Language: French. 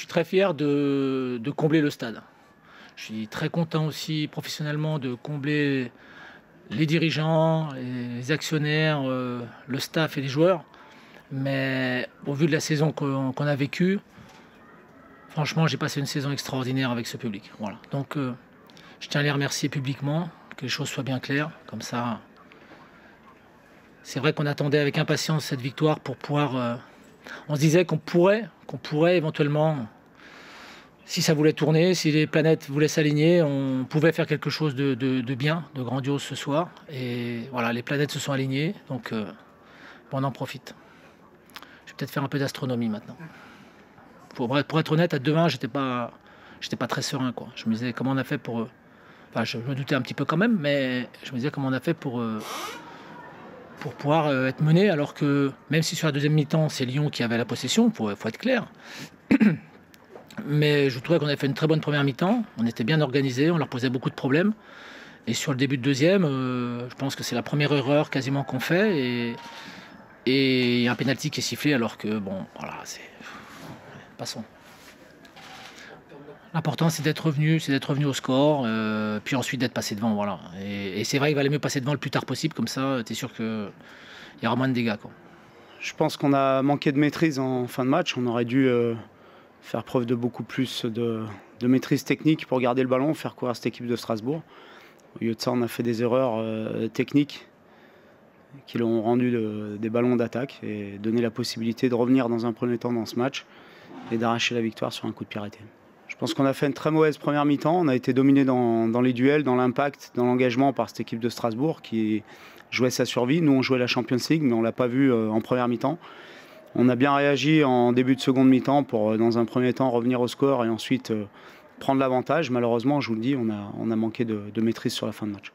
très fier de combler le stade. Je suis très content aussi professionnellement de combler les dirigeants, les actionnaires, le staff et les joueurs. Mais au vu de la saison qu'on a vécue, franchement, j'ai passé une saison extraordinaire avec ce public. Voilà. Donc, je tiens à les remercier publiquement, que les choses soient bien claires. Comme ça, c'est vrai qu'on attendait avec impatience cette victoire pour pouvoir. On se disait qu'on pourrait éventuellement, si ça voulait tourner, si les planètes voulaient s'aligner, on pouvait faire quelque chose de bien, de grandiose ce soir. Et voilà, les planètes se sont alignées, donc on en profite. Je vais peut-être faire un peu d'astronomie maintenant. Pour être honnête, à 2-1, j'étais pas très serein, quoi. Je me disais comment on a fait pour. Enfin, je me doutais un petit peu quand même, mais je me disais comment on a fait pour pouvoir être mené, alors que même si sur la deuxième mi-temps, c'est Lyon qui avait la possession, faut être clair. Mais je trouvais qu'on avait fait une très bonne première mi-temps, on était bien organisé, on leur posait beaucoup de problèmes. Et sur le début de deuxième, je pense que c'est la première erreur quasiment qu'on fait. Et il y a un pénalty qui est sifflé alors que, bon, voilà, c'est... Passons. L'important, c'est d'être revenu au score, puis ensuite d'être passé devant, voilà. Et c'est vrai qu'il valait mieux passer devant le plus tard possible, comme ça, tu es sûr qu'il y aura moins de dégâts, quoi. Je pense qu'on a manqué de maîtrise en fin de match. On aurait dû faire preuve de beaucoup plus de maîtrise technique pour garder le ballon, faire courir cette équipe de Strasbourg. Au lieu de ça, on a fait des erreurs techniques qui l'ont rendu des ballons d'attaque et donné la possibilité de revenir dans un premier temps dans ce match et d'arracher la victoire sur un coup de pied arrêté. Je pense qu'on a fait une très mauvaise première mi-temps. On a été dominé dans les duels, dans l'impact, dans l'engagement par cette équipe de Strasbourg qui jouait sa survie. Nous, on jouait la Champions League, mais on ne l'a pas vu en première mi-temps. On a bien réagi en début de seconde mi-temps pour, dans un premier temps, revenir au score et ensuite prendre l'avantage. Malheureusement, je vous le dis, on a manqué de maîtrise sur la fin de match.